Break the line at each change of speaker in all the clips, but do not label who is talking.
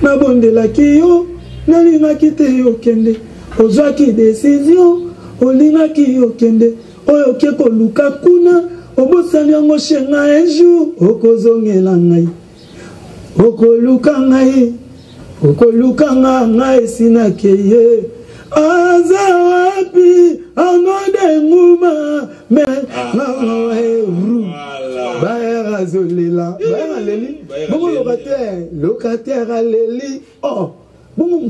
nabondelaki yo nalingaki te okende ozwaki décision olingaki okende oyo oke koluka kuna obosani yango shenga un jour okozongela ngai okoluka ngai esinake ye aza wapi anode nguma me bayera azolela bayera leli bongo locataire aleli bongo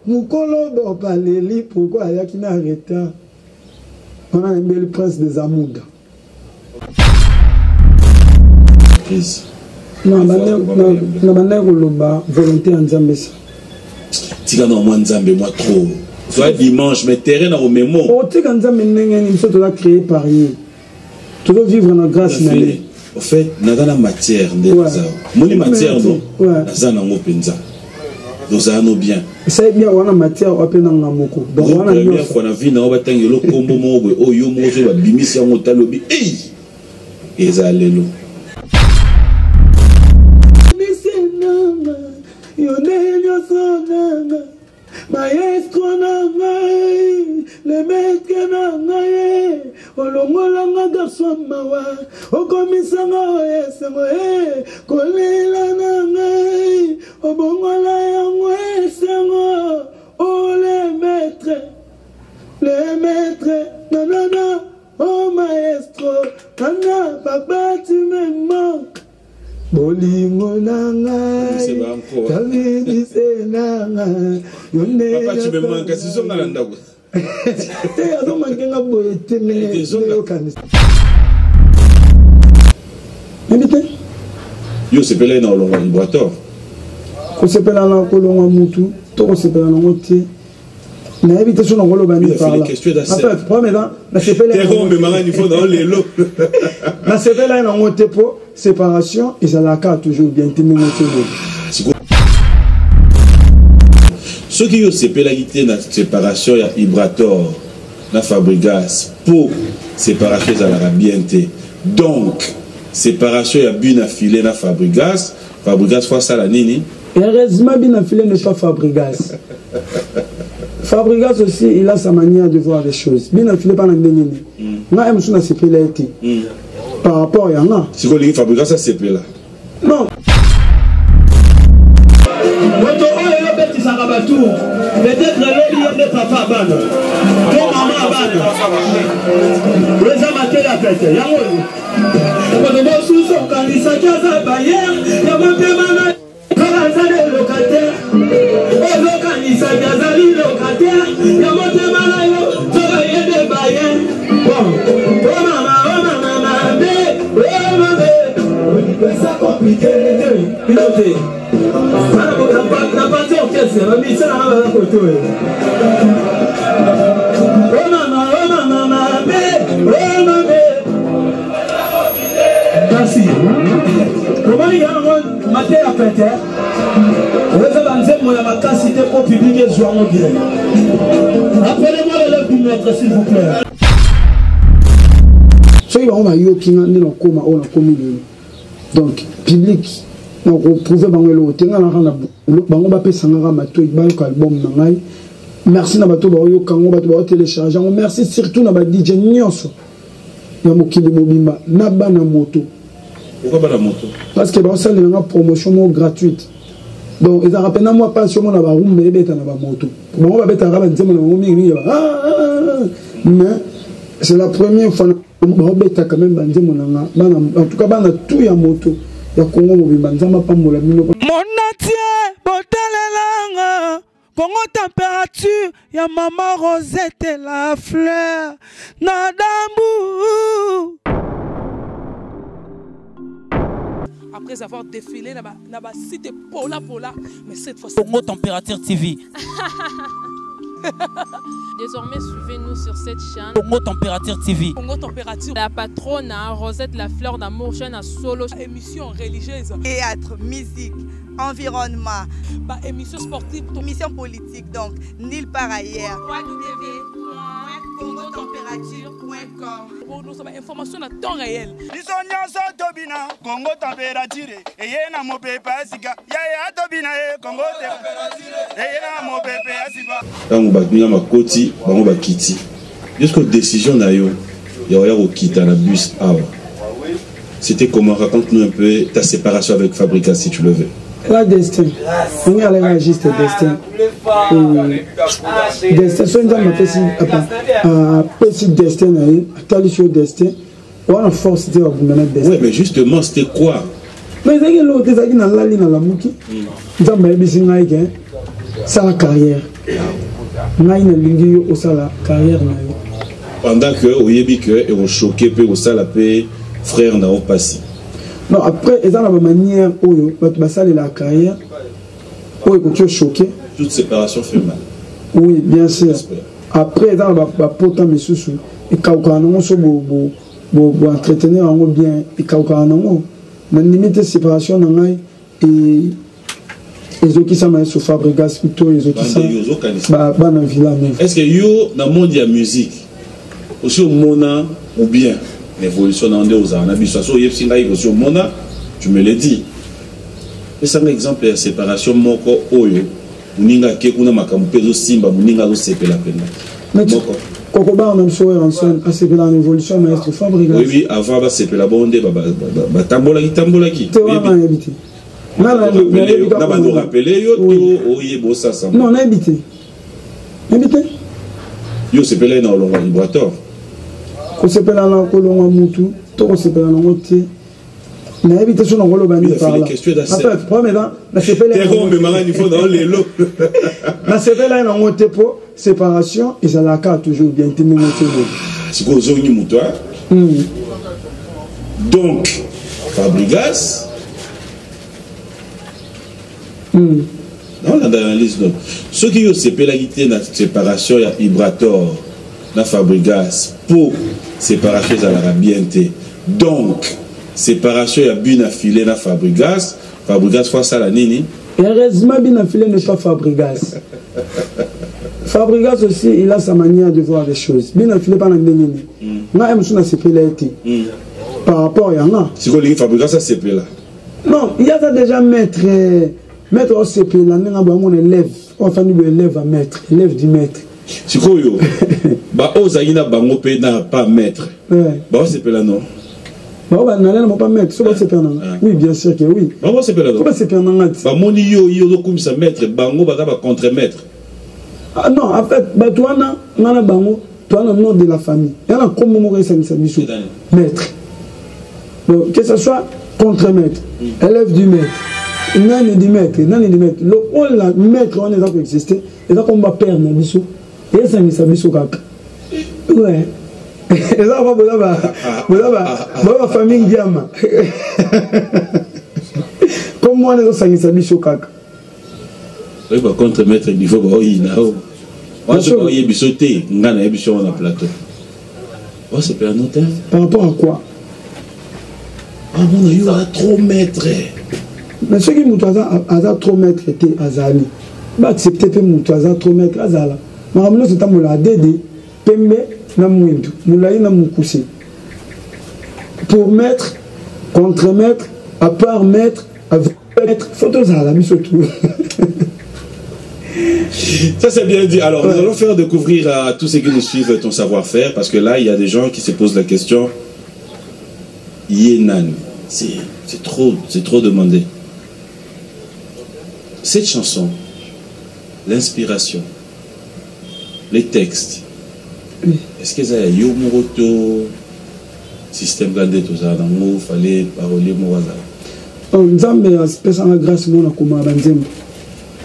mukolobo paleli pourquoi ayaki na retard on a aimé le prince des Amouda na bana koloba volonté ya nzambe sa
tika na mwa nzambe moi trop soit dimanche mais terrain na omemo
tika nzambe ndenge ni biso toza créé par ye tozo vivre na grâce na ye
au fait naza na matière nde naza moni matière no naza nango mpenza toza no bien
c'est bien wana matière apena nga moko donc wana
première fois na vie na oba tangelo kombo moko oyo moko ba bimisi yango talobi eza lelo
maestro nangai le maître nangai olongolanga garçon mawa okomisanga esengo kolela nangai obongola yango esengo le maître nanana oh maestro nana papa tu me manques bolingo nangai kamedi senanga yone
papa tu me manques si zonga landa ko
azo mangenga boye temene yo kanisa mbite
yo sepela na olonga librator
ko sepela na kolonga mutu to ko sepela na ngoti na ebite so na koloba ni parla après premier na sepela
te rombe manga ni fo na lelo
na sepela na ngote po séparation et ça la carte toujours bien timé
ce qui yo sepela gité na séparation ya Ibrator na Fabregas pour séparation za la bien té donc séparation ya Buna filé na Fabregas fois ça la nini
heureusement Buna filé n'est pas Fabregas Fabregas aussi il a sa manière de voir les choses Buna filé pas na ndengeni na aime suna sepela été par rapport à Yana.
Si vous voulez fabriquer ça, c'est là.
Non. Peut-être que le papa ban. Ton maman ban. Les amateurs la fête. Yango. Quand on sous son canisa kaza bayer, ya mapema kaza le locataire. O lo canisa kaza li locataire, ya mapema na yo, to yede bayer. Bon. C'est compliqué. Piloté. La partie orchestre, la mise à la photo. Oh maman, merci. Comment il y a un matin à fête? Vous avez un mon capacité pour publier sur mon direct. Appelez-moi le du maître, s'il vous plaît. Ce qui va y avoir donc public donc prouver bango lo tenga na kana bango ba pesa ngaka mato ba ko album na ngai merci na bato ba yo kango bato ba télécharger merci surtout na ba DJ nyonso na mokili mobimba na bana moto
pourquoi bana moto
parce que ba sala na promotion mo gratuite donc ils rappellent na moi pas sur mon na ba rumbe beta na ba moto bango ba beta ka ba nzema na bango mingi mais c'est la première fois quand même en tout cas tout ya moto ya Congo mobimba nzamba pambola mino monatie botalelanga Congo température ya maman Rosette la fleur na dambu. Après avoir défilé na ba site Pola mais cette fois Congo Température TV.
Désormais, suivez-nous sur cette chaîne.
Congo Température TV.
Congo Température. La patronne, Rosette la fleur d'amour, chaîne à solo. Émission religieuse.
Théâtre, musique, environnement.
Émission sportive.
Émission politique, donc, nulle part ailleurs.
Congo Température. Pour nous avoir information à temps réel.
Congo température et na mo pepe asika ya tobina Congo température et na mo pepe asika
tango bakina makoti bango bakiti jusqu'aux décisions na yo ya au quitter la bus awa. C'était comment? Raconte-nous un peu ta séparation avec Fabrica si tu le veux.
La destin. On y a la juste destin. Destin, so nous avons fait destin, qualifié destin. On a force de mener destin.
Oui, mais justement, c'était quoi?
Mais c'est que l'autre, c'est qu'il a la ligne à la mouki. Nous avons fait sa carrière. Nous avons fait sa carrière.
Pendant que au Yébike et au choqué, au salapé, frère n'a pas passé.
Non, après, ils ont la manière où ils la carrière, où ils sont choqués.
Toute séparation fait mal.
Oui, bien sûr. Après, ils ont la pote mais sous et quand on entretenir en bien et quand on a limite séparation dans et les autres qui sont sur Fabregas plutôt les autres qui sont dans la villa.
Est-ce que yo dans le monde de la musique aussi au mona ou bien l'évolution dans les ans, aussi au mona, tu me l'as dit. Mais c'est un exemple de séparation moko oyo uninga ke kuna makampezo simba muninga lo sepela pena.
Moko Kokoba on a soeur ensemble à sepela en évolution maître Fabregas.
Oui, avant ba sepela bonde ba tambola ki.
Tu vois on habité.
Na ba nous rappeler yo to oyebo ça ça.
Non, on a habité. Habité.
Yo sepela na olonga vibrateur.
Ko sepela na kolonga mutu, to ko sepela na ngote. Na habité sur ngolo bani par là. En fait, premièrement, la sepela.
T'es rond mais manga il faut dans les lots.
La sepela na ngote po séparation et ça la carte toujours bien tenu ngote.
C'est quoi zoni mutu hein? Donc Fabregas dans l'analyse, ceux qui ont séparé la séparation, il y a Ibrator, la Fabregas, pour séparation, il y a la bienté. Donc, séparation, il y a bien affilé la Fabregas, Fabregas, fois ça la nini.
Heureusement, bien affilé n'est pas Fabregas. Fabregas aussi, il a sa manière de voir les choses. Bien affilé par la nini. Moi, je me suis séparé par rapport à Yana.
C'est quoi les Fabregas, ça séparé là?
Non, il y a déjà maître. Maître au CP, là, nous avons un élève, enfin nous élève à maître, élève du maître.
C'est quoi yo? Bah, Ozaïna Bango P n'a pas maître. Bah, c'est pas là non.
Bah, on n'a pas maître, c'est pas là. Oui, bien sûr que oui.
Bah, c'est pas là non.
C'est pas là.
Bah, mon yo comme ça maître, Bango, bah, contre maître.
Ah non, en fait, bah, toi, on a Bango, toi, on a le nom de la famille. Il y a un comme mon maître. Donc, que ce soit contre maître, élève du maître. Nani di maître, le maître on est là pour exister, et là qu'on va perdre nos bisous, et ça me s'est mis au cap. Ouais. Et là on va famille diamant. Comme moi les autres ça me s'est mis au cap.
Oui, bah contre maître il faut bah oui là. Moi je vois y bisoté, ngana y biso on a plateau. Oh c'est pas noté.
Par rapport à quoi?
Ah bon il y a trop maître.
Mais ceux qui m'ont trop maître était Azali. Bah accepter que m'ont trop maître Azala. Mais à c'est un moula dédé, pembe na mouindu, moulaï na moukoussé. Pour maître, contre maître, à part maître, avec maître, photos à la mise surtout.
Ça c'est bien dit. Alors nous allons faire découvrir à tous ceux qui nous suivent ton savoir-faire, parce que là il y a des gens qui se posent la question. Yenan, c'est trop demandé. Cette chanson, l'inspiration, les textes, est-ce que ça y a yo moroto système gardé tout ça dans le fallait parler moraza?
Nzambe espèce en grâce mon akuma banzembo.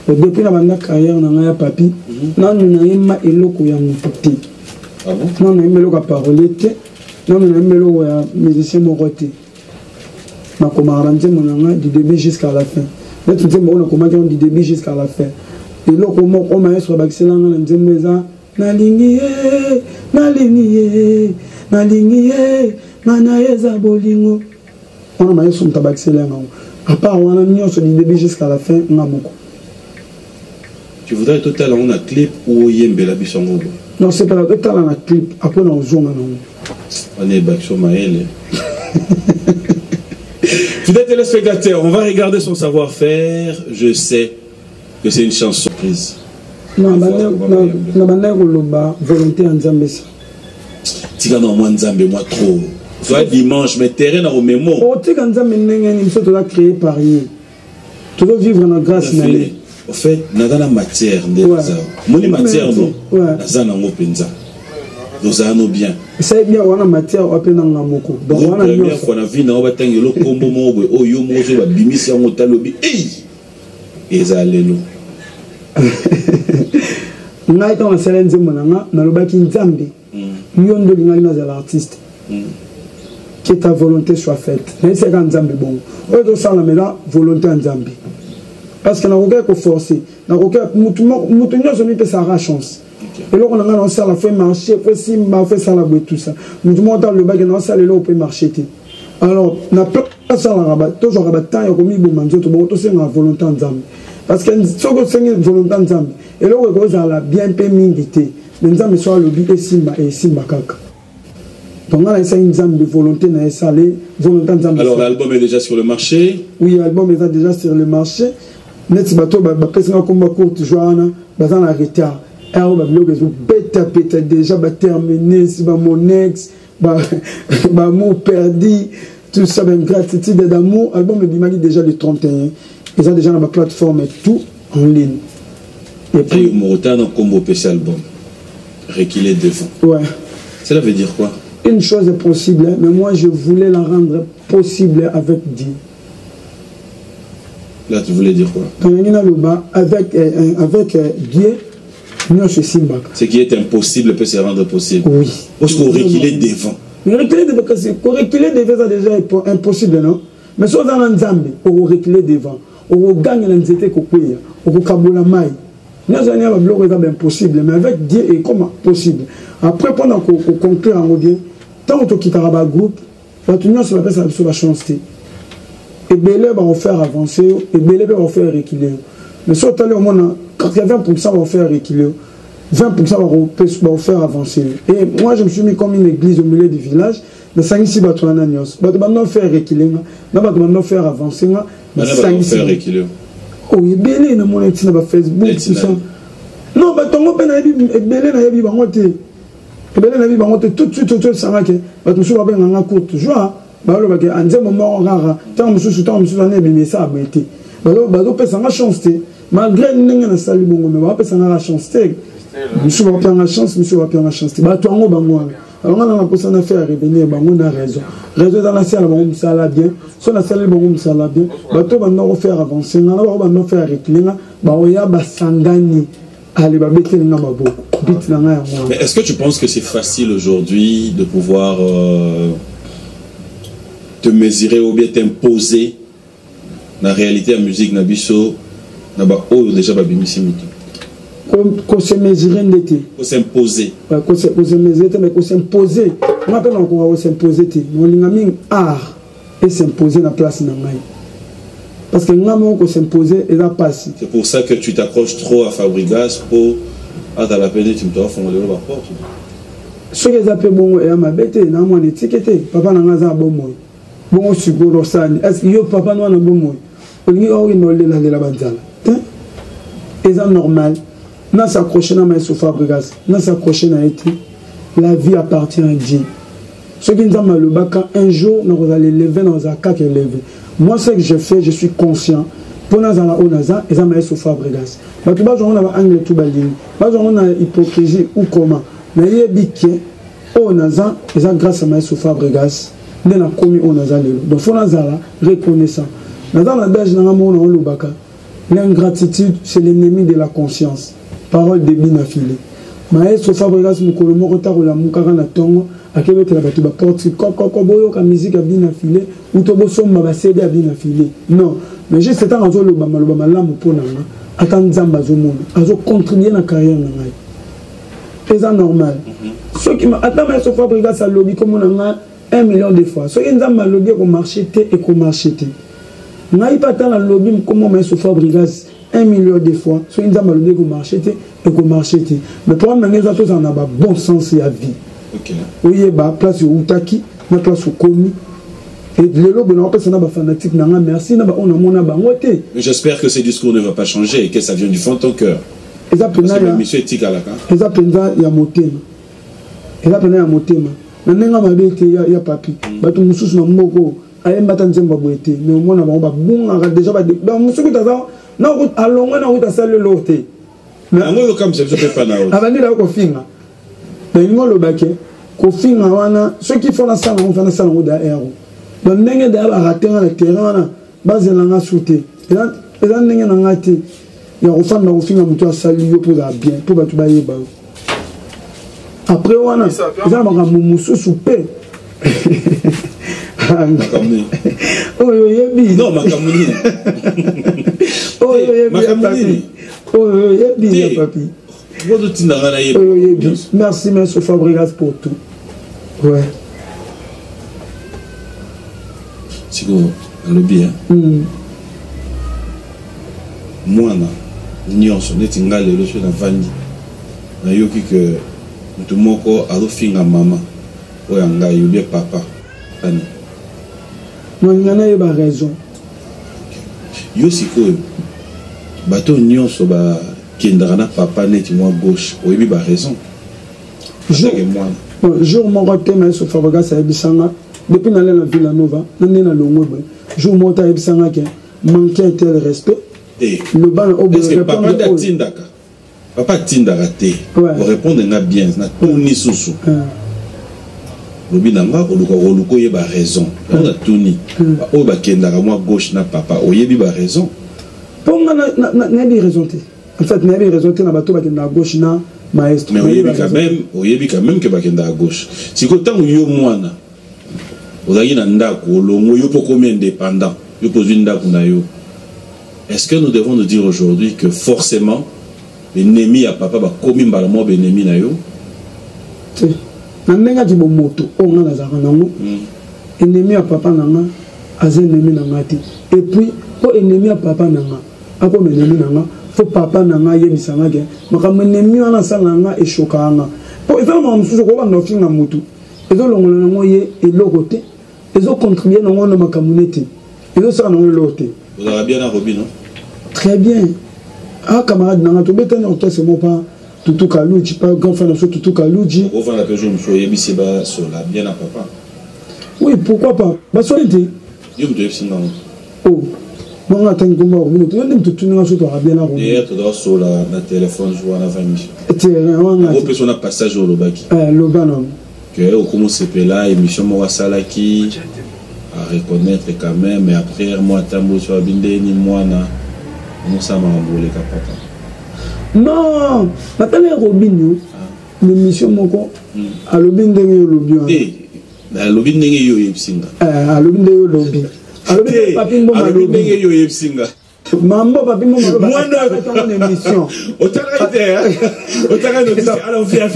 Depuis la bande carrière na ya papi, nanu na yema eloko ya mututi.
Ah bon?
Non na yema eloko parole te, non na yema eloko ya musicien moroté. Na koma banzembo na du début jusqu'à la fin. Mais tu sais, on a commencé du début jusqu'à la fin. Et là, comment on m'a sur Baxelan, on a dit, na ligné, manaeza bolingo. On a sur Tabaxelan. À part, on a mis sur du début jusqu'à la fin, on a beaucoup.
Tu voudrais total on a clip ou yembe la bisongo?
Non, c'est pas la total on a clip. Après on a zoom.
On est back sur Maël. Fidèles téléspectateurs, on va regarder son savoir-faire. Je sais que c'est une chanson surprise.
Non, volonté en Zambie.
Tika non moi Nzambe moi trop. Soit dimanche mais terrain au mémo.
Oh tika Nzambe nengen il faut créé par lui. Tu dois vivre dans grâce nalé.
En fait, dans la matière de ça. Mon matière non. Naza nango penza. Nous allons bien.
C'est bien on a matière on peut nanga moko.
Donc on a première fois na vie na on va tangelo kombo mo o yo mo zo ba bimisi en talobi. Eh! Ezalelo.
Ngai quand on s'est dit monanga na lobaki Nzambe. Nyondo linga na za l'artiste. Que ta volonté soit faite. Mais c'est quand Nzambe bon. On doit ça la volonté Nzambe. Parce que na roka ko forcer. Na roka mutu nyoso mi pe sa chance. Et là on a lancé la fait marcher, fait si m'a fait ça la boîte tout ça. Mutu monta le bague na ça le là on peut marcher. Alors na pas ça la rabat, toujours rabat temps ya komi bon manzo to bon to c'est na volonté Nzambe. Parce que soko c'est une volonté Nzambe. Et là on cause la bien pe mingité. Nzambe soit le but et simba kaka. Donc là c'est une Nzambe de volonté na salé, volonté Nzambe.
Alors l'album est déjà sur le marché.
Oui, l'album est déjà sur le marché. Net bato ba pesa komba courte joana, bazana retard. Alors ba bloc zo beta déjà ba terminé si ba mon ex, ba mon perdu, tout ça ben gratitude d'amour. Album est bimagi déjà le 31. Ils ont déjà dans ma plateforme et tout en ligne. Et puis
mon retard dans combo PC album. Reculer devant.
Ouais.
Cela veut dire quoi?
Une chose est possible, mais moi je voulais la rendre possible avec Dieu.
Là, tu voulais dire quoi?
Avec Dieu, nous sommes Simbak.
Ce qui est impossible peut se rendre possible.
Oui.
Parce qu'on reculer devant.
Mais reculer devant, c'est déjà impossible, non? Mais si on a un Nzambe, on reculer devant. On gagne l'anxiété qu'on peut. On kabola maï. Nous avons un impossible, mais avec Dieu, c'est comment possible. Après, pendant qu'on conclut en Dieu, tant qu'on quitte le groupe, on va sur la chance. Et Belé va faire avancer, et Belé va faire reculer. Mais si on a au moins 80% va faire reculer, 20% va faire avancer. Et moi, je me suis mis comme une église au milieu du village, mais ça ici va tourner à va faire reculer, va faire avancer.
Va faire reculer.
Oh, il Belé na mon na Facebook tout ça. Non, ba tongo pe na Belé na yebi bango te. Belé na yebi bango te tout de suite ça va que ba tout so ba nganga courte joie. Ba lo ba ke anze moment rara. Tant mususu na bi ça ba été. Ba lo pe ça nga chance te. Malgré ninga na sali bongo mais ba pe ça nga chance te. Mususu ba pe nga chance, mususu ba pe nga chance te. Ba tongo bango. Alors on a posé une affaire revenir bango na raison. Raison dans la salle bango ça la bien. Sur la salle bango ça la bien. Bato bango faire avancer, na ba bango faire reculer, ba oya ba sangani. Allez ba bete na mabo. Bit na nga.
Mais est-ce que tu penses que c'est facile aujourd'hui de pouvoir te mesurer ou bien t'imposer la réalité en musique na biso na ba o déjà ba bimisi mutu?
Qu'on se mesurer d'été.
Qu'on s'imposer.
Qu'on se mesurer, mais qu'on s'imposer. On appelle encore qu'on s'imposer. On a art et s'imposer dans la place n'a pas. Parce que nous avons s'imposer et la passe.
C'est pour ça que tu t'accroches trop à Fabregas pour à la peine tu me dois faire le rapport.
Ce que j'appelle bon et à ma bête, n'a moi étiqueté. Papa n'a pas bon mot. Bon sugo sani. Est-ce que yo papa n'a pas bon mot? On dit oh il n'a pas la banzala. Et c'est normal. N'a s'accrocher à Maïso Fabregas, n'a s'accrocher à été. La vie appartient à Dieu. Ce qui nous a mal le bac, un jour, nous allons lever dans un cas qui est levé. Moi, ce que je fais, je suis conscient. Pour nous, on a et ça Maïso Fabregas. Mais tout bas, on a anglais tout baline. Bas, on a hypocrisie ou comment. Mais il y a biquet, on a ça, et ça grâce à Maïso Fabregas, nous avons commis on a ça. Donc, il faut nous reconnaissant. Nous avons la belge, nous avons le bac. L'ingratitude, c'est l'ennemi de la conscience. Parole de bien affilée. Maestro Fabregas Mukolomo retard la mukara na tongo akebe te la batu ba porte koko boyo ka musique a bien affilée ou to boso ma CD a bien affilée. Non, mais juste temps azo lo ba malamu pona nga ata nzamba zo mona azo contribuer na carrière na ngai. C'est normal. Ce qui m'a ata Maestro Fabregas a lobby comme on a 1 million de fois. Ce qui nzamba lobby ko marché et ko marché te. Ngai pas tant la lobby comme Maestro Fabregas 1 million de fois. So ils ont malgré qu'on marche et qu'on marche. Mais pour moi, les autres en a bon sens à vie.
Ok.
Oui, bah place au Utaki, na place au Komi. Et le lobe n'a pas personne n'a fanatique n'a merci n'a on a mon abamoté.
J'espère que ce discours ne va pas changer et que ça vient du fond de ton cœur.
Parce
que l'émission est éthique à la fin.
Et ça penza ya motema. Et ça penza ya motema. Na nenga mabete ya papi. Bato mususu na moko ayemba tanzemba boete. Mais au moins na ba bon déjà ba musuku taza na route alonga na route asale lote.
Mais ngo comme ça je peux pas na route.
Abandi la ko finga. Mais ngo lo baké ko finga wana ceux qui font la salle on fait la salle au d'aéro. Ba ndenge da ba rater na terrain na bazela nga souté. Et là ndenge na ngati il y a refait dans le film à mutua saluer pour la bien pour battre bailler ba après on a ça va ma musu souper
makamuni
oh yebi
non makamuni
oh yebi oh yebi papi
vous êtes dans la yebi
merci monsieur Fabregas pour tout ouais
c'est quoi le bien moi nyonso neti nga lelo so na vandi na yoki ke mutu moko azofinga mama oyo ngai yobi papa ani
mwana ye ba raison
yo sikoyo bato nyonso ba kendaka na papa neti mwa gauche oyebi ba raison que moi
jour moko te mais so Fabregas ayebisanga depuis nalle na Villanova nande na longwe jour moko ta ayebisanga ke manquer tel respect.
Le ban est-ce que papa tindaka papa tindaka te pour répondre na bien na tuni susu lobi nanga oluko yeba raison na tuni o ba kendaka moi gauche na papa oyebi ba raison
ponga na bi raison te en fait na bi raison te na bato ba kendaka gauche na maestro
mais oyebi quand même que ba kendaka gauche siko tango yo mwana ozaki na ndako olongo yo poko indépendant yo pozwi ndako na yo. Est-ce que nous devons nous dire aujourd'hui que forcément l'ennemi à papa va commis malamo l'ennemi na yo?
Nanenga di moto on a zaka nango. Ennemi à papa nanga azen ennemi nanga ti. Et puis pour ennemi à papa nanga ako ennemi nanga faut papa nanga yebisanga ke makambo ennemi wana sanga e chokanga. Pour ezala mamususu ko banda ofinga mutu. Ezo longola nango ye eloko te. Ezo contribuer nango na makamunete. Ezo sa nango lote.
Vous avez bien à Robin, non?
Très bien. Ah, camarade, dans notre béton, c'est mon pas. Toutou Kalouji, pas grand fan de Toutou Kalouji.
Au fond, la personne, je suis Seba, Sola, bien à papa.
Oui, pourquoi pas? Bah, soyez dit.
Je me dis,
oh, moi, attends, comment on va tout nous sur toi, bien à Robin.
Et tu dois sur la téléphone, jouer à la famille.
On
peut son passage au Lobaki.
Lobanon.
Que, au comment c'est là, émission Mora Salaki. À reconnaître quand même, mais après, moi, Tambo, sur la binde, ni moi, nous sommes en boule, papa.
Non, Nathalie Robinho, l'émission Moko, à l'obin de l'obin.
Eh, à l'obin de l'obin.
À l'obin de l'obin. À l'obin de l'obin. Mambo papi mo malo moi dans l'émission
autant alors viens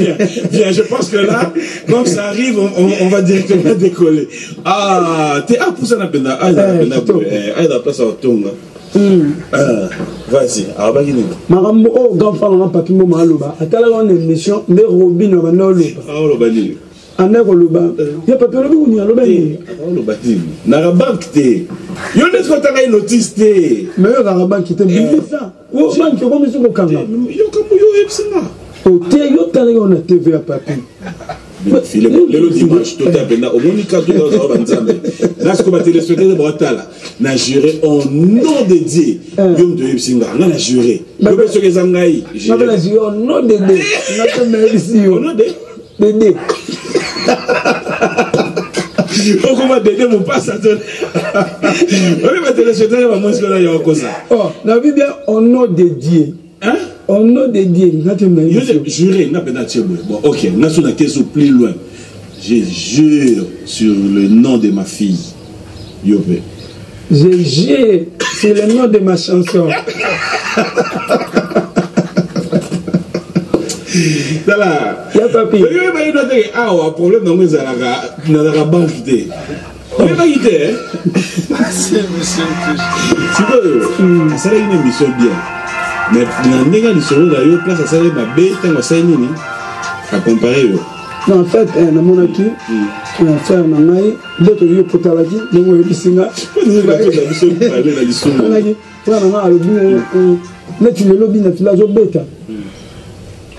je pense que là comme ça arrive on va directement décoller t'es pour ça na pena la place au tonga vas-y alors bagini
marambo o gamfala na papi mo malo ba atala on émission de Robin na banolo
lo bani
aneko loba ya papi lobi unia loba ni
lo bani na banque te yo n'est pas ta notice te
mais yo la banque te bien ça o banque ko mi suko kanga
yo comme yo epsina
o te yo tala yo na TV à papi
le dimanche tout à bena au monika tout dans banzambe là ce que ma téléspectateur de Bratala na juré au nom de Dieu yo de epsinga na juré yo be ce que zangai
na la juré au nom de Dieu na te merci au nom de Dieu.
Oh, comment Dédé mon passe à toi? Oui, ma téléspectateur va moins que là, il y a encore ça.
Oh, la vie bien au nom de Dieu.
Hein?
Au nom de Dieu.
Je jure, n'a pas bon, ok, nous sommes question plus loin. Je jure sur le nom de ma fille. Yopé.
Je jure sur le nom de ma chanson.
Voilà.
Il y a papier.
Ah, problème dans mes la banque. On est pas quitté, hein?
C'est monsieur.
C'est quoi, ça a une émission bien. Mais dans les cas solo d'ailleurs place à ça les babé tant ça nini à comparer.
Non, en fait, mon aki, un frère Nangaï, d'autres lieux pour Talaki, donc on est ici là. Tu le lobby na philosophe bêta.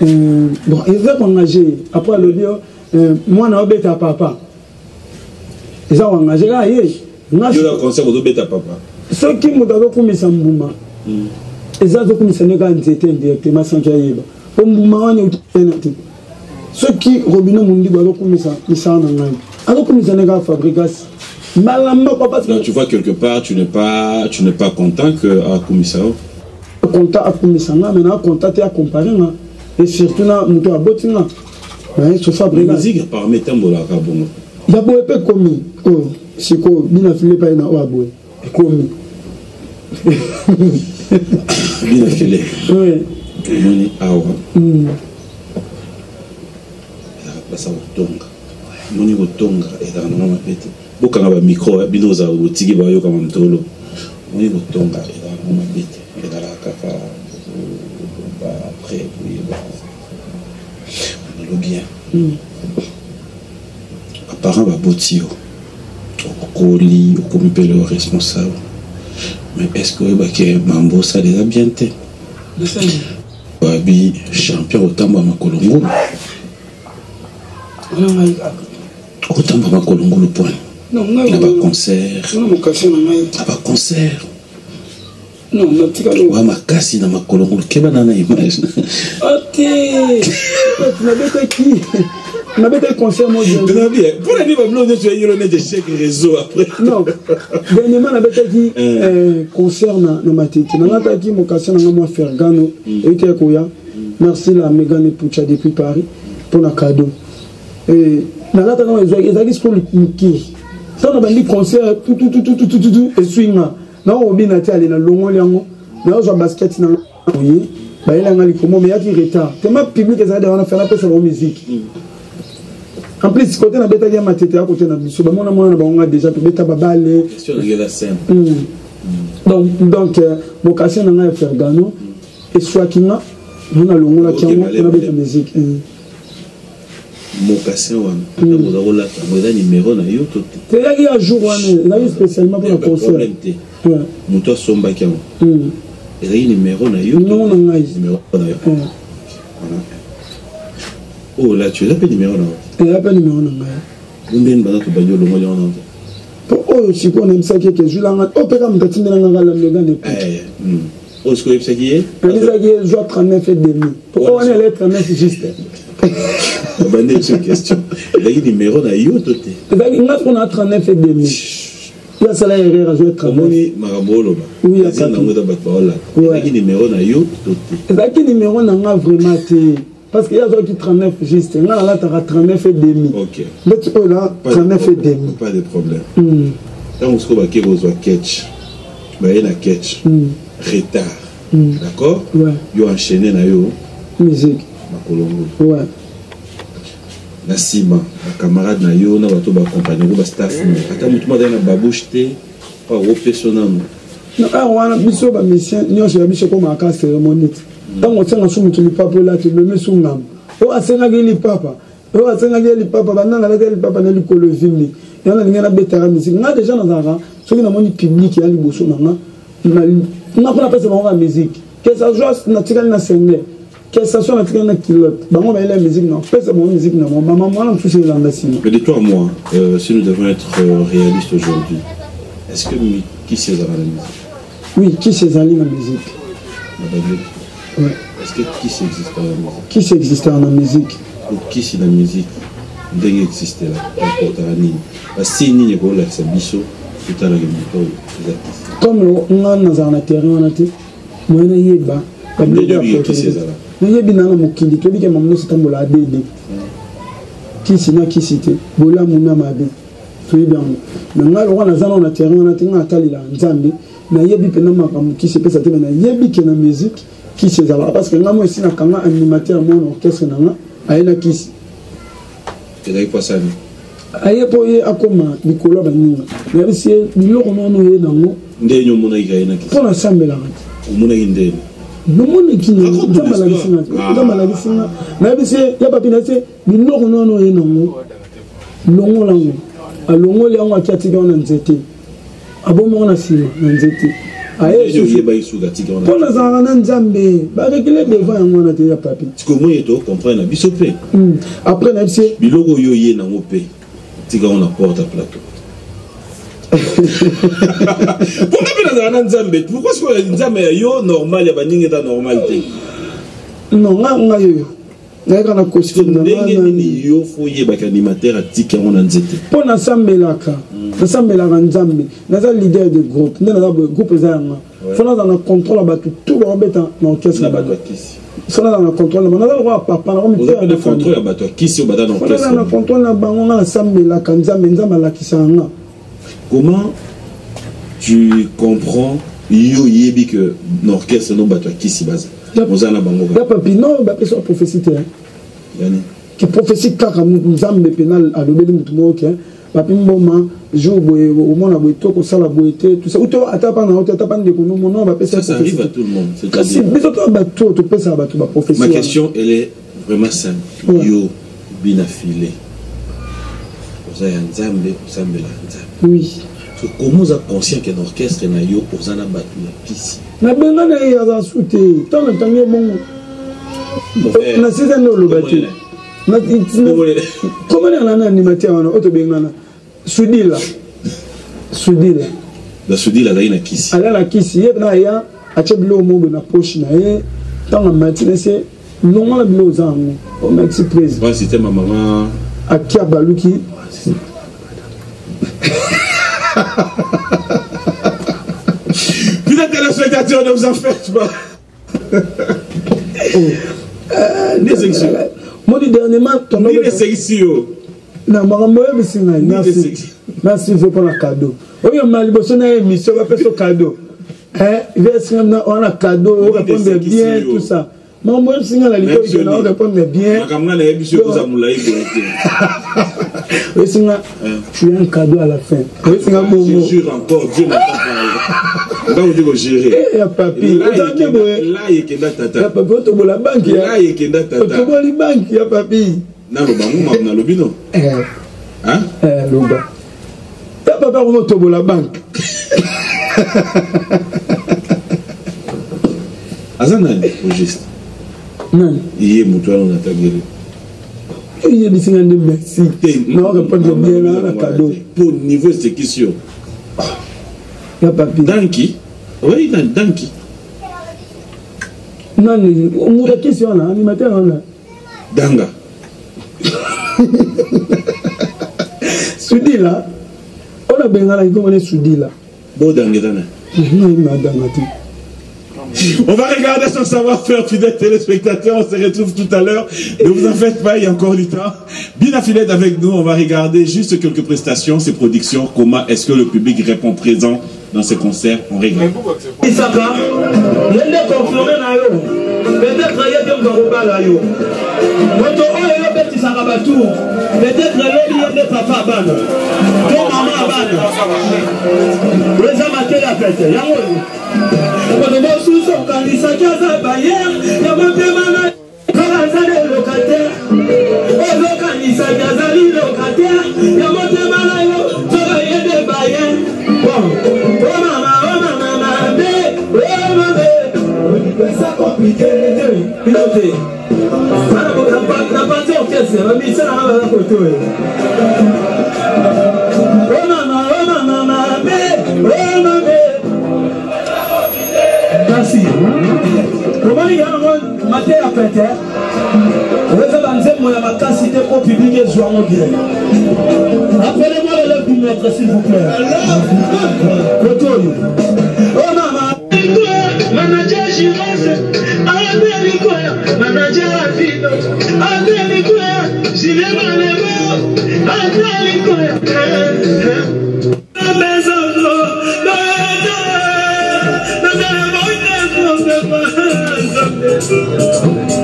Bon, il va engager après le bio moi na bêta papa. Ils ont engagé là je
la conseil de bêta papa.
Ce qui me donne comme ça mbuma. Ils ont comme ça ne gagne directement sans qu'il y ait pas. Mbuma on est tout. Ceux qui robinet mundi ba comme ça ils sont en Allemagne. Alors comme ça ne gagne fabrication.
Non, tu vois quelque part tu n'es pas content que à Comissao.
Contact à Comissanga, maintenant contact à comparer et surtout na muto à botinga. Mais ce fabrique.
La musique par metambola kabongo.
D'abord peu commis. Oh, c'est quoi bien affilé pas na oabo. Commis.
Bien affilé.
Oui.
Moni awa. La ça tonga. Moni tonga et dans na mapete. Bokanga ba micro binoza utiki ba yo kama mtolo. Moni tonga et dans na mapete. Et dans la caca, après, oui, le bien. Apparemment, Botio, au colis, au comité le responsable. Mais est-ce que Mambo, ça les a bien été? Babi, champion au Tamba Makolongo. Au Tamba Makolongo, le point. Il n'y a pas de concert. Il n'y a pas de concert.
Non,
ouais, ma casse dans ma colonne, quelle image.
Ok. Tu n'avais qui? Tu n'avais pas concert, moi.
Pour la vie, tu as eu de chaque réseau après.
Non. Dernièrement, on avait dit concert dans ma tête. On a dit mon casse dans moi faire Gano. Et tu es merci la Mégane Poucha depuis Paris pour le cadeau. Et dans la tête, ils ont dit ce qu'on qui. Ça, on a dit concert, tout, et swing. Non, on vient d'aller dans le long liango. Là, on basket dans oui. Bah, il a un comment mais il y a du retard. Tellement public ça on a fait la paix sur la musique. En plus, côté na beta ya matete à côté na biso. Bah, on a déjà beta babale.
Sur la scène.
Donc, vocation na faire Gano et soit kinga, on a le long la kiango, on a beta musique.
Mocassin wana na bola la numéro na yo tout.
C'est là qu'il y a jour wana, là spécialement pour le concert.
Muto somba kiango. Et là numéro na yo.
Non non ngai.
Numéro na yo. Oh là tu as pas numéro na.
Il a pas numéro na ngai.
Nden bana to banyo longo yana.
Pour oh si ko na msaki ke julanga o peka mtatinde na ngala mega ne.
Oh ce que c'est qui est?
Alisa qui joue 39 et demi. Pourquoi on est 39 juste?
C'est une question. Il y a un numéro dans YouTube.
On a 39 et demi. Il y a ça là, il y a 39.
Oui, il y a un numéro dans YouTube.
Il y a un numéro dans vraiment. Parce qu'il y a 39 juste. Là, tu as 39 et demi.
Ok.
Mais tu peux là, 39 et demi.
Pas de problème. Quand on se trouve à catch, il y a un catch. Retard. D'accord?
Ouais.
Il y a enchaîné dans yo.
Musique. Ouais.
Na sima, na camarade na yo, na bato ba compagnie, ba staff, ata mutu ma na babouche te, pa o personnel.
Non, wana biso ba mission, nyonso ya biso ko maka cérémonie. Tango tsenga su mutu lipapo la te meme su ngam. O asenga ge lipapa. O asenga ge lipapa bana na la lipapa na likolo vimni. Yana ngena betara musique. Nga déjà na zara, soki na moni public ya liboso na nga. Na ko na pesa ba musique. Que ça soit naturel na sengle. Que ça soit naturel na kilote. Ba mo ba la musique na pesa ba musique na mo maman moi na toucher la ndasima.
Mais de toi à moi, si nous devons être réalistes aujourd'hui, est-ce que qui c'est dans la musique?
Oui, qui c'est dans la musique? Ouais.
Est-ce que qui existe dans la musique?
Qui existe dans la musique?
Ou qui c'est dans la musique? Dès existe là, importe à Nini. Parce que si Nini est pour la Sabiso, tout à l'heure
comme on a dans un terrain, on a dit, moi na yeba.
Qui c'est ça là?
Na yebi na mokindi, to bi ke mamno sitambola adede. Qui c'est na qui c'était? Bola muna mabe. To yebi an. Na ngalo wana zana na terrain, on a tinga atalila nzambe. Na yebi pe na makamu qui c'est pesa te na yebi ke na musique. Qui c'est ça? Parce que ngamo ici na kanga animateur mon orchestre na nga, aina qui
et là il passe à nous.
Aye poye akoma likolo baninga. Na bisi biloko nono ye nango.
Ndenyo mona ikaina ki.
Pour ensemble là.
Mona indene.
Le monde qui est dans maladie, mais c'est il y a pas bien c'est mais non non non non longo lango alongo le on qui atiga on nzete abomo na sima na nzete aye
je ba isuga tika on
pour les arana nzambe ba réguler devant on na te ya papi
parce que moi to comprendre biso pe
après na c'est
biloko yoye na mo pe tika on apporte à plateau. Pourquoi est-ce que Nzambe yo normal ya baninga ta normalité?
Non, nga yo. Na kana costume na
ni yo foye ba animateur atika on nzete.
Pour na sambelaka. Na sambelaka Nzambe. Na za leader de groupe. Na za groupe za nga. Fona za na contrôle ba tout ba beta na orchestre na ba kisi. Fona za na contrôle na za roi papa na
on a de contrôle ba to kisi ba dans orchestre.
Fona za na contrôle na bango na sambelaka Nzambe la kisanga.
Comment tu comprends yo yebi que l'orchestre non batwa kisi baza mozana bango
ya papi non ba peso prophétie te
yani
qui prophétie kaka Nzambe penal a lobeli mutu moke papi mboma jour boye au mona boye to ko sala boye te tout ça ou to atapa na auto atapa ndeko no non ba peso
ça arrive à tout le monde
c'est-à-dire biso to ba to pesa ba to ba prophétie.
Ma question elle est vraiment simple yo bina filé Nzambe Nzambe la Nzambe.
Oui.
Comment vous êtes conscient qu'un orchestre na yo pour zana batu la pisi?
Na benga na ya za souté. Tant le temps bon. Na c'est un le batu. Na comment on a animateur on auto benga na. Soudila.
La soudila là ina kisi.
Ala la kisi na ya acheblo mo na poche na ye. Tant la matinée c'est non la bilo zango. O maxi président.
Bon c'était ma maman
Akia Baluki.
Putain, téléspectateurs, ne vous en faites pas. Des excuses.
Moi, dernièrement, ton nom.
Des excuses.
Non, merci. Merci pour le cadeau. Oui, on a une émission, on va faire ce cadeau. On a cadeau, on répond bien, tout ça. Moi, je suis à la limite, on répond bien. Tu as un cadeau à la fin.
Je jure encore, Dieu n'a pas parlé. Là où gérer.
Eh, papi.
Là, il y a tata.
Là, papi, on la banque.
Là, il y a tata.
On la banque, papi.
Non, le lobino. Hein?
Loba. Papa, on va la banque.
Azanani, au geste.
Non.
Il y a Moutouan, on a tagué.
Il y a des signes de merci. Non, on répond bien là, le cadeau.
Pour niveau exécution.
Il y a papi.
Danki. Oui, Danki.
Non, on a une question là, animateur là.
Danga.
Soudi là. On a bien là, on est soudi là.
Bon, Dangadana.
Non, il m'a damati.
On va regarder son savoir-faire, fidèles téléspectateurs. On se retrouve tout à l'heure. Ne vous en faites pas, il y a encore du temps. Bien affiliés avec nous, on va regarder juste quelques prestations, ces productions. Comment est-ce que le public répond présent dans ces concerts? On regarde.
Isaka, l'un confirmé na yo. Peut-être il y a des garoba là yo. Moto o yo beti sakabatu. Peut-être il y a des papa bana. Ton maman bana. Reza maté la fête. Yango. On va voir sous son candidat Kaza Bayer, ya mapemana Kaza de locataire. O lo candidat Kaza li locataire, ya mapemana yo, toba yede Bayer. Bon, oh mama, c'est ça compliqué. Piloté. Na partie orchestre, la mission à la photo. Oh mama, merci. Comment il y a un matin à péter? Vous avez lancé mon capacité au public et jouer en direct. Appelez-moi l'élève du maître, s'il vous plaît. Oh maman. Manager Gilles, manager Avino, Gilles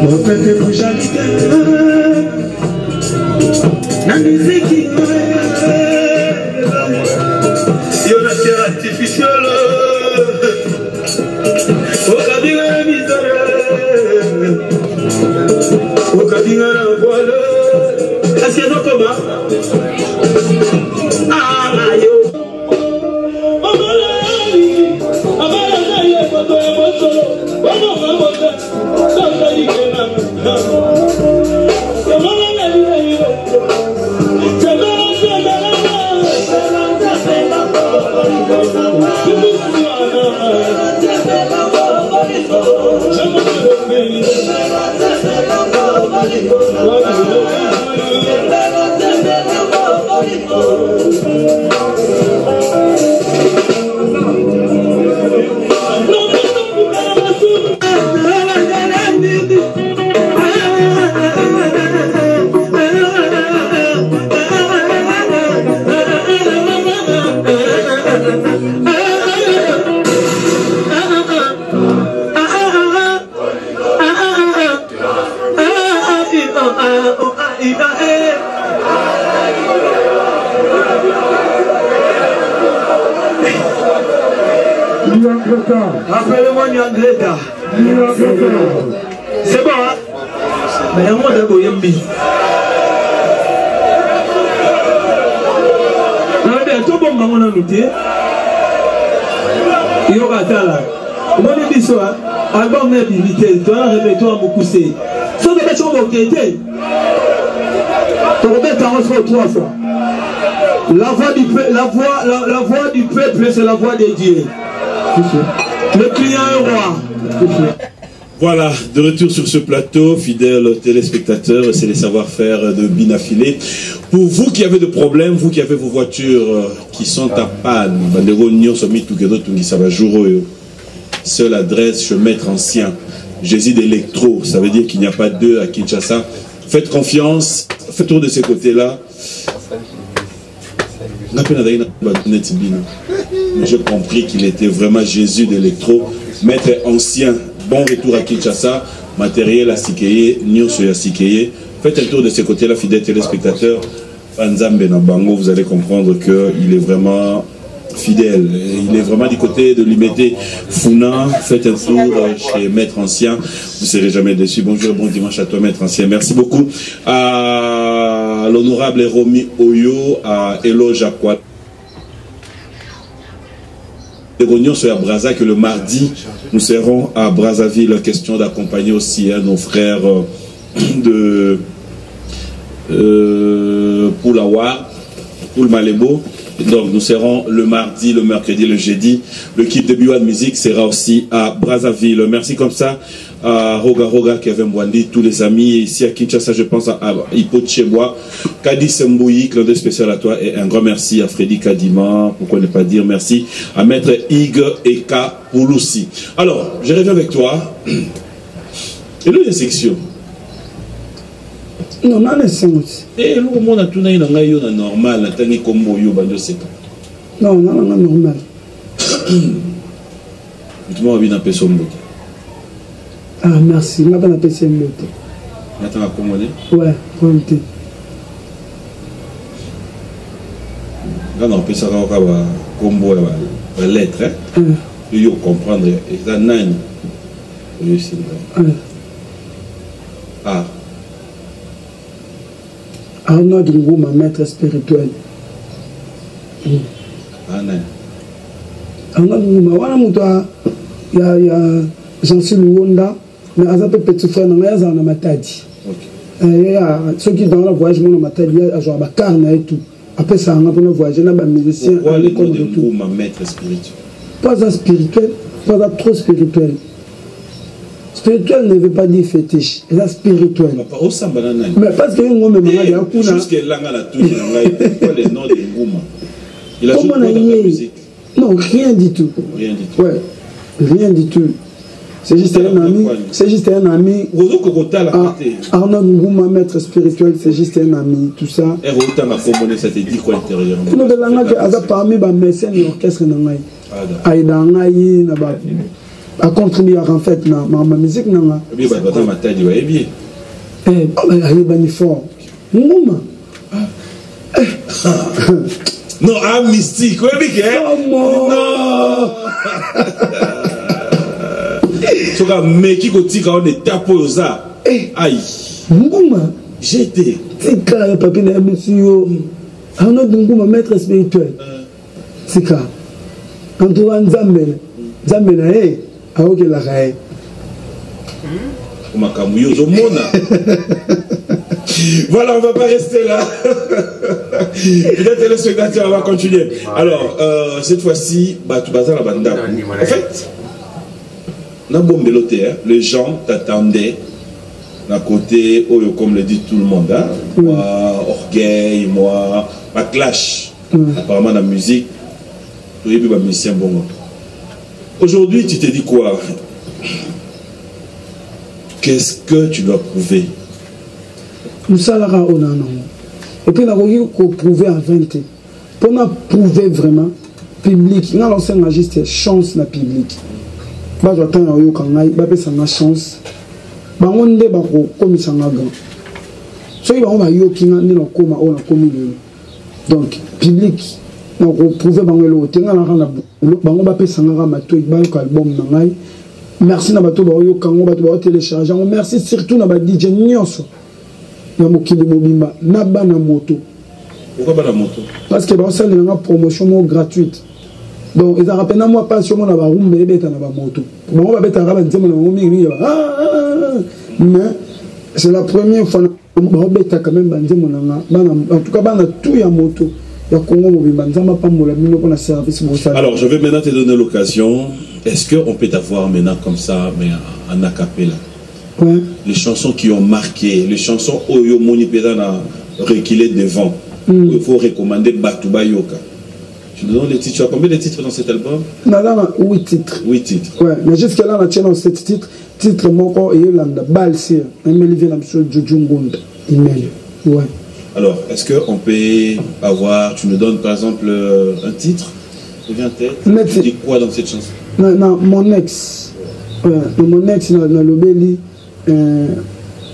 mon père pour Jalite, la musique qui yo la terre artificielle, au cabine misère.
Ngoma. Appelez-moi Nyangreta. C'est bon, hein? Mais il y a un mot de Boyembi. Tout bon, maman, on a noté. Il y aura là. Moi, je dis ça. Album n'est limité. Tu as réveillé-toi beaucoup. C'est. Ça ne peut pas être été. Tu remets ta reçoit 3 fois. La voix du peuple, c'est la voix de Dieu. Le client est roi.
Voilà, de retour sur ce plateau, fidèles téléspectateurs, c'est les savoir-faire de Binafilé. Pour vous qui avez des problèmes, vous qui avez vos voitures qui sont à panne, seule adresse chez Maître Ancien, Jésus d'Électro, ça veut dire qu'il n'y a pas deux à Kinshasa. Faites confiance, faites tour de ces côtés-là. J'ai compris qu'il était vraiment Jésus d'Électro, Maître Ancien. Bon retour à Kinshasa, matériel à Sikeye, Nyonso à Sikeye. Faites un tour de ces côtés-là, fidèles téléspectateurs. Panzambe Nabango, vous allez comprendre qu'il est vraiment fidèle. Il est vraiment du côté de Limité Funa. Faites un tour chez Maître Ancien, vous ne serez jamais déçus. Bonjour et bon dimanche à toi, Maître Ancien. Merci beaucoup à l'honorable Romy Oyo, à Elo Jacquat. Les réunions sont à Brazza, que le mardi, nous serons à Brazzaville. Question d'accompagner aussi nos frères de Poulawa, Poul Malébo. Donc nous serons le mardi, le mercredi, le jeudi. L'équipe de Biwan Music sera aussi à Brazzaville. Merci comme ça à Roga Roga, Kevin Bwandi, tous les amis. Ici à Kinshasa, je pense à Hippo Tchebois, Kadi Sembouyi, clin d'œil spécial à toi. Et un grand merci à Freddy Kadima, pourquoi ne pas dire merci à Maître Ig Eka Pouloussi. Alors, je reviens avec toi. Et là, les sections.
Non, non, les sections aussi.
Et le monde a tout normal, n'a pas comme Moyo, bando c'est pas.
Non, non, non, normal.
Tu m'as bien appelé son mot.
Ah, merci. Je m'appelle appelé son mot.
Tu m'as accommodé?
Ouais, volonté.
Quand on peut savoir combo la lettre, il faut comprendre. Et ça, non. Ah.
Arnaud Dungou, ma maître spirituel.
Ah, non.
Arnaud Dungou, il y a Jean-Sil Wonda, mais il y a un petit frère, il y a un matadi. Ceux qui dans le voyage, il y a un matadi, il y a un carne et tout. Après ça, on a voyagé, il y a un musicien.
Pourquoi le nom de ma maître spirituel?
Pas un spirituel, pas un trop spirituel. Spirituel ne veut pas dire fétiche, il est spirituel. Mais parce que moi, même, il y a un coup.
Jusqu'à là, pourquoi le nom de Ngouma? Il a joué dans la musique?
Non, rien du tout.
Rien du tout.
Ouais, rien du tout. C'est juste un ami. C'est juste un ami. Arnaud Ngouma, maître spirituel, c'est juste un ami, tout ça.
Et ça te dit quoi intérieurement?
Nous avons parmi les mécènes de l'orchestre. A contribué en fait dans ma musique.
Eh bien, dans ma taille, il bien.
Eh, il est fort. Ngouma.
Non, ah, mystique, oui,
non.
Ce gars, mais qui continue quand on est tapé aux arts. Aïe.
Ngouma.
J'ai été.
C'est quand papi na monsieur. Un autre ma maître spirituel. C'est quand. En tout cas, Nzambe na aoke la rae.
Voilà, on va pas rester là. Peut-être les spectateurs, on va continuer. Alors, cette fois-ci, en fait, les gens t'attendaient d'un côté, comme le dit tout le monde, hein? Moi, orgueil, moi, ma clash. Apparemment, la musique, aujourd'hui, tu te dis quoi? Qu'est-ce que tu dois prouver?
Nous salara on a non. Et puis nous avons prouvé à 20 ans. Pour nous prouver vraiment public, nous allons faire juste chance na public. Bah j'attends na yo kangai, bah pesa na chance. Bah on ne ba ko komisa na grand. So il va on va yo kinga ni na koma on a komi le. Donc public na ko prouver ba ngelo tenga na kana ba on ba pesa na mato ba ko album na ngai. Merci na bato ba yo kango bato ba télécharger. Merci surtout na ba DJ nyonso. Na mokili mobimba na bana moto.
Pourquoi bana moto? Parce
que ça c'est une promotion gratuite. Donc ils rappellent na moi pas sur mon ba room mais beta na ba moto. Bon ba beta ba nzema na momi mais c'est la première fois ba beta quand même ba nzema na en tout cas bana tout ya moto. Ya Congo mobimba nzama pa mola mino pour la service moto.
Alors je vais maintenant te donner l'occasion. Est-ce que on peut t'avoir maintenant comme ça mais en a cappella?
Ouais.
Les chansons qui ont marqué, les chansons Oyo Moni Pedana reculé devant. Il faut recommander Batuba Yoka. Tu nous donnes les titres. Tu as combien de titres dans cet album?
Là, 8 titres.
8 titres.
Ouais, mais jusqu'à là, on a tenu 7 titres. Titre Moko et Yolanda, Balsir, Emelivier Lamso, Djungonda, Email. Ouais.
Alors, est-ce qu'on peut avoir, tu nous donnes par exemple un titre? Tu dis quoi dans cette chanson?
Non, mon ex. Ouais, mon ex, dans le Beli.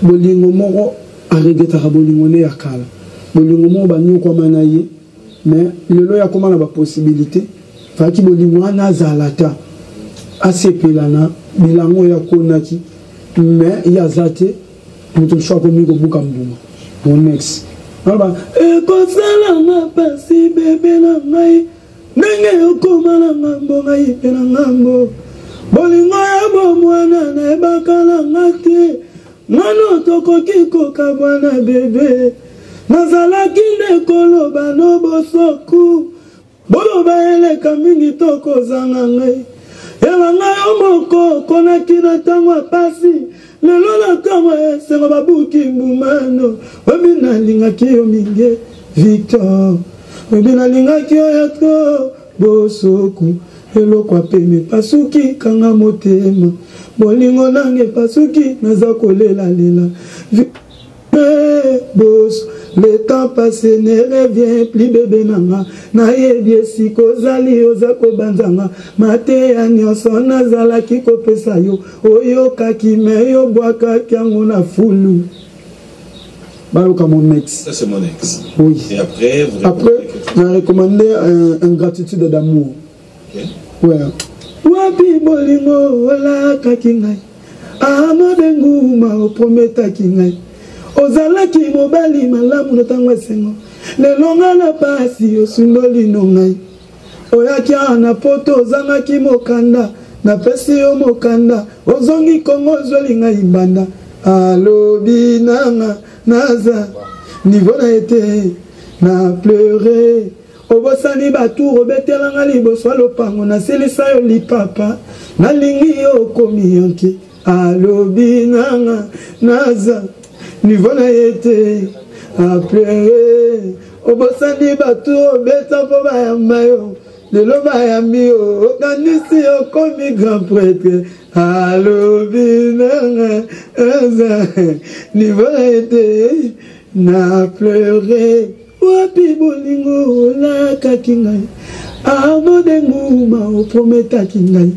Bolingo moko aregetaka bolingo ne yakala bolingo moko banyo kwa manaye mais lelo ya koma na ba possibilité faki bolingo ana zalata asepelana bilango ya konaki mais ya zate mutu shoko miko buka mbuma mon ex alba kosala na pasi bebe na ngai ndenge okoma na ngambo ngai pe na ngambo bolingo ya bomwana na ebakala ngate nano tokoki koka bwana bebe nazalaki nde koloba no bosoku boloba eleka mingi tokozanga ngai yala ngai yo moko konaki na ntango ya pasi lelo na ntango esengo babuki mbumano obi nalingaki yo mingi Victor obi nalingaki yo yatro bosoku eloko apemi pasuki kanga motema bolingo nange pasuki naza kolela lela boss le temps passé ne revient plus bébé nanga na yebi sikozali oza kobanzanga mate ya nyonso nazalaki kopesa yo oyokaki me yo bwakaki yango na fulu bayoka mon ex.
Ça c'est mon ex.
Oui.
Et après
on a recommandé un gratitude d'amour.
Okay.
Ouais. Wapi bolingo wala kakingai ama bengu ma oprometa kingai ozalaki mobali malamu na tango sengo lelonga na pasi osundoli nongai oyaki na poto ozangaki mokanda na pesi yo mokanda ozongi kongo zweli ngai banda alobi nanga naza niveau na été na pleurer obosani batu obetelanga liboso lopango na selisa yo lipapa nalingi yo komi yanki alobi nanga naza niveau na été a pleurer obosani batu obeta po bayamba yo lelo bayambi yo okanisi yo komi grand prêtre alobi nanga naza niveau na été na pleurer wapi bolingo la kakingai amo dengu ma oprometaki ngai.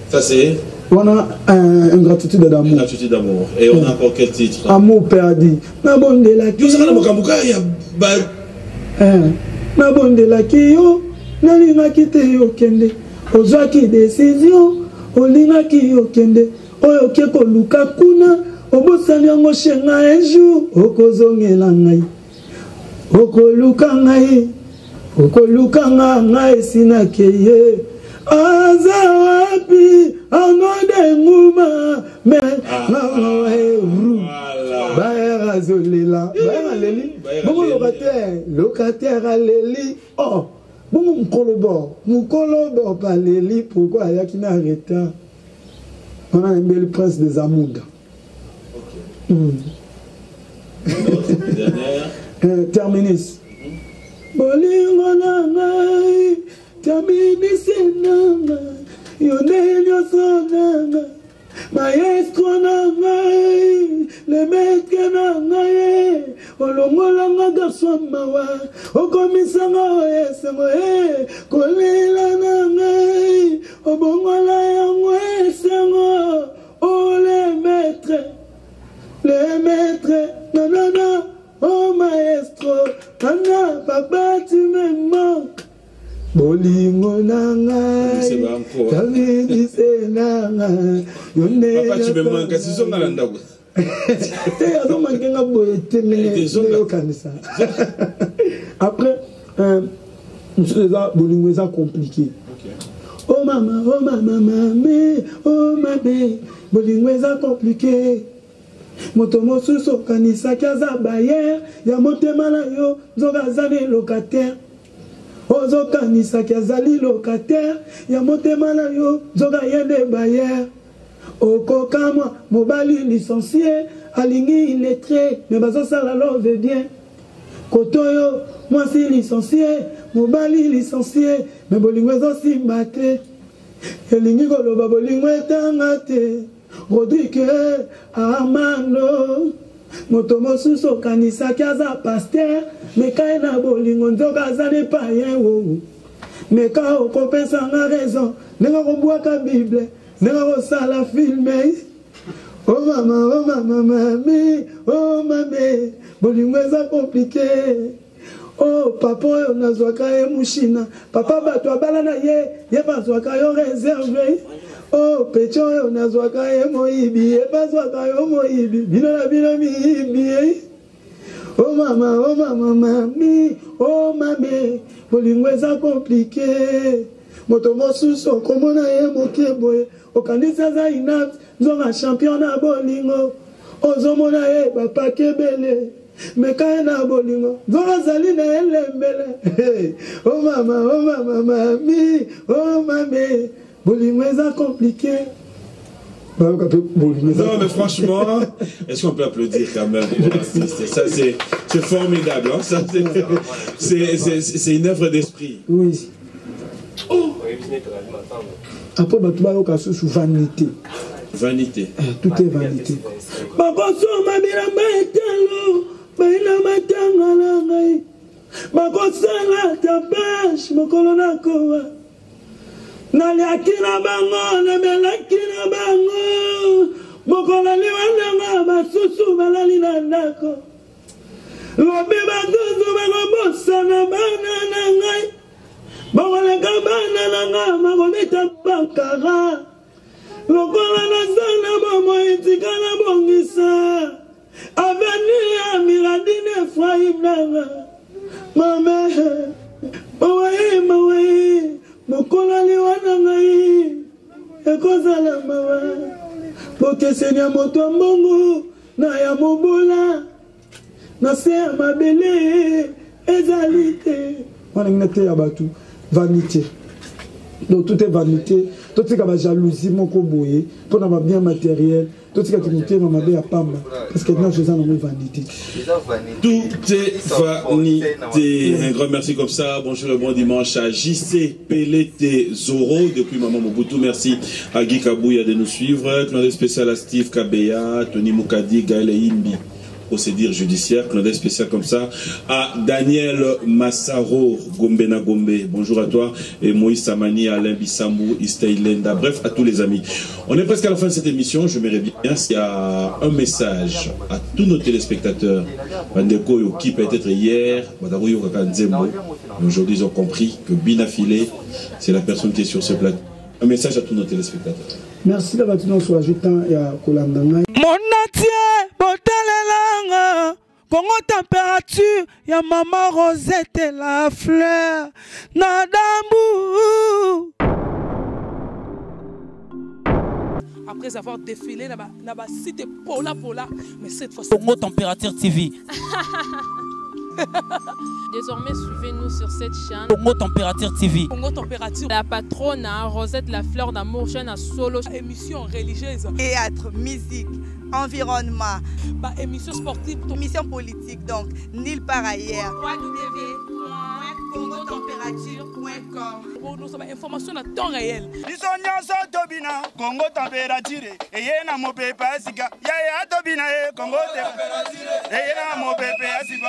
Ça c'est
on a un gratitude d'amour.
Gratitude d'amour. Et on a encore quel titre?
Amour perdu. Na bonde la ki.
Yo mokambuka ya ba
na bonde la ki yo na linga kite yo kende. Ozaki décision olinga ki yo kende. Oyo ke ko luka kuna obosani yango shenga un jour okozongela ngai okoluka ngai okolukanga ngai sinakeye aza wapi anode nguma me ngawae bayera zolela bayera leli bongo locataire aleli oh bongo mukolobo paleli pourquoi ayaki na retard on a aimé le prince des Amouda. Terminus. Bolingo na ngai terminus nanga yonelio sonanga maestro na ngai le maître na ngai olongolanga garçon mawa okomisanga esengo kolela na ngai obongola yango esengo le maître nanana oh maestro nana papa tu me manques bolingo nanga kamini senanga yone
papa tu me manques si son nalanda ko
ado mangenga boyete ne kanisa après monsieur ça bolingo ça compliqué oh maman mamé oh mamé bolingo ça compliqué moto mosusu kanisa kaza bayer ya motema na yo nzoka zali locataire ozo kanisa kazali locataire ya motema na yo nzoka yende bayer okokamwa mobali licencié alingi illettré mais bazo sala love bien kotoyo mwasi licencié mobali licencié mais bolingo ezo simba te elingi koloba bolingo etanga te Rodrigue Armando moto mosusu kanisa kaza pasteur meka na bolingo nzoka zane payen wo meka okopesa nga raison nenga kobwaka bible nenga kosala filme oh mama mami oh mame bolingo eza compliqué oh papa oyo nazwaka ye mushina papa bato abala na ye bazwaka yo réservé oh pecho oyo nazwaka ye moyibi ye bazwaka yo moyibi bino na bino miyibi oh mama mami oh mame bolingo eza compliqué moto mosusu okomona ye moke boye okanisa za inat nzonga champion na bolingo ozomona ye bapake bele meka na bolingo nzonga zali na elembele oh mama mami oh mame bolingo eza compliqué.
Non mais franchement, est-ce qu'on peut applaudir quand même ça c'est formidable, hein? Ça c'est une œuvre d'esprit.
Oui. Oh. Après bato sous vanité.
Vanité.
Tout est vanité. Bakoso mabiramba etalo, baina matanga na ngai. Bakosala tabash mokolo na kowa. Naliaki na bango, namelaki na bango. Mokolo liwananga basusu balali na ndako. Lobi bazuzu bakobosana bana na ngai. Bakoleka bana na ngai makobeta bankara. Lokola na zana bomo etika na bongisa. Avenue ya Miradine Ephraim nanga. Mame, mawe. Mokola liwana ngai ekozala mawa bokeseni ya moto mbongo na ya mobola na se ya mabele ezali te wana ngete ya batu vanité donc tout est vanité tout est comme jalousie moko boye pour na bien matériel tout est comme tu na mabe ya pamba parce que non je sens la vanité
tout est vanité. Un grand merci comme ça. Bonjour et bon dimanche à JC Pelete Zoro depuis Maman Mobutu. Merci à Guy Kabouya de nous suivre. Clin spécial à Steve Kabeya, Tony Moukadi, Gaël Imbi. Procédure judiciaire, clin d'œil spécial comme ça à Daniel Massaro Gombena Gombe, bonjour à toi, et Moïse Samani, Alain Bissambou, Istailenda, bref à tous les amis. On est presque à la fin de cette émission. Je m'aimerais bien s'il y a un message à tous nos téléspectateurs Bandeko qui peut-être hier mais aujourd'hui ils ont compris que Binafilé c'est la personne qui est sur ce plateau. Un message à tous nos téléspectateurs.
Merci d'avoir été dans ce ajoutant et à Kolandanga.
Monatie, botalelanga, Congo température, ya maman Rosette la fleur, Nadambu.
Après avoir défilé là-bas, site Pola, mais cette fois
Congo Température TV.
Désormais, suivez-nous sur cette chaîne.
Congo Température TV.
Congo Température. La patronne Rosette la fleur d'amour, chaîne à solo, émission religieuse.
Théâtre, musique, environnement.
Bah, émission sportive.
Émission politique, donc, nulle part ailleurs.
www.congotempérature.com. Pour nous avoir information à temps réel.
Congo température. Et y a mon pépé, Congo température. Et y a mon pépé,